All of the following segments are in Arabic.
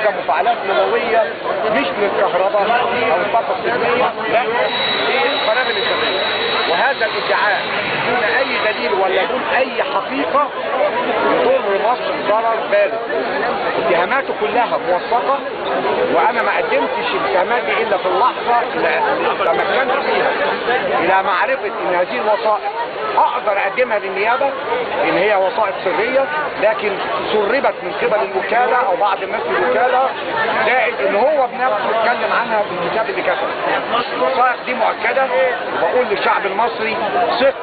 هي مفاعلات نوويه مش للكهرباء او الطاقه السلميه، لا للقنابل الذريه. وهذا الادعاء دون اي دليل ولا دون اي حقيقه يضر مصر ضرر بالغ. اتهاماته كلها موثقه، وانا ما قدمتش الاتهامات دي الا في اللحظه اللي تمكنت فيها الى معرفه ان هذه الوثائق اقدر اقدمها للنيابه ان هي وثائق سريه، لكن سربت من قبل الوكاله او بعض الناس في الوكاله، زائد ان هو بنفسه اتكلم عنها في الكتاب اللي كتبه. الوثائق دي مؤكده، وبقول للشعب المصري ثق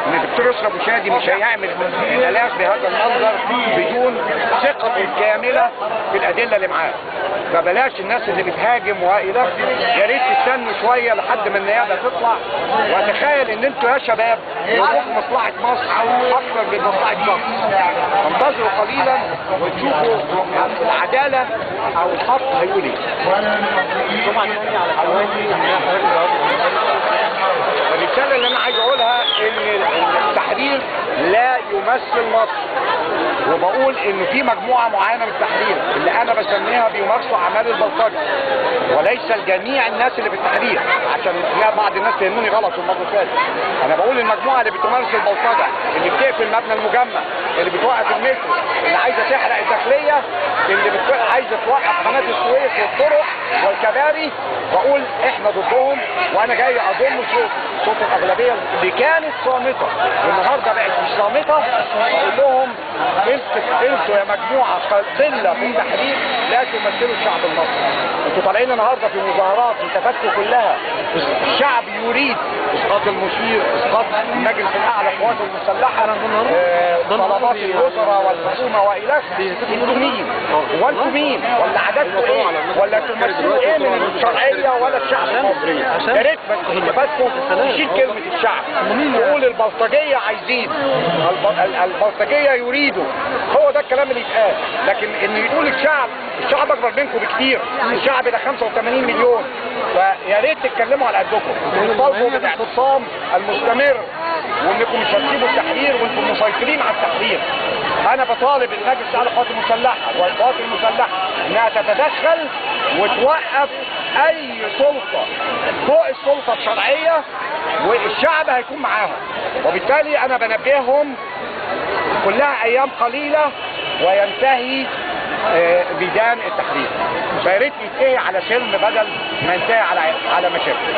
ان الدكتور يسرى أبو شادي مش هيعمل البلاغ بهذا المنظر بدون ثقته الكامله في الادله اللي معاه. فبلاش الناس اللي بتهاجم والى يا ريت تستنوا شويه لحد ما النيابه تطلع. واتخيل ان انتوا يا شباب يهمكم مصلحه مصر اكثر من مصلحه مصر. انتظروا قليلا وتشوفوا العداله او الحق هيقول ايه. طبعا الرساله اللي انا عايز اقولها ان التحرير لا يمثل مصر، وبقول ان في مجموعه معينه من التحرير اللي انا بسميها بيمارسوا اعمال البلطجه، وليس الجميع الناس اللي في التحرير، عشان بعض الناس فهموني غلط في المره اللي فاتت. انا بقول المجموعه اللي بتمارس البلطجه، اللي بتقفل مبنى المجمع، اللي بتوقف المترو، اللي عايزه تحرق الداخليه، اللي عايزه توقف قناه السويس والطرق والكباري، بقول احنا ضدهم. وانا جاي اضم صوت الاغلبيه اللي كانت صامته والنهارده بقت مش صامته، اقول لهم انتوا يا مجموعه قله في التحرير لا تمثلوا الشعب المصري. انتوا طالعين النهارده في مظاهرات انتفاضكم كلها الشعب يريد اسقاط المشير، اسقاط المجلس الاعلى للقوات المسلحه، طلبات الوزراء والحكومه والى اخره. انتوا مين؟ وانتوا مين؟ ولا عددكم ايه؟ ولا تمثلوا ايه من الشرعيه ولا الشعب المصري؟ يا ريت انتفاضكم تشيل كلمه الشعب، تقول البلطجيه عايزين، البلطجيه يريدوا، هو ده الكلام اللي يتقال. لكن ان يقول الشعب اكبر منكم بكتير، الشعب ده 85 مليون، فيا ريت تتكلموا على قدكم وتطالبوا بالاعتصام المستمر، وانكم مش هتسيبوا التحرير وانتم مسيطرين على التحرير. انا بطالب المجلس الاعلى للقوات المسلحه والقوات المسلحه انها تتدخل وتوقف اي سلطه فوق السلطه الشرعيه، والشعب هيكون معاهم. وبالتالي انا بنبههم كلها ايام قليله وينتهي ميدان التحرير. فيا ريت ينتهي على سلم بدل ما ينتهي على مشاكل.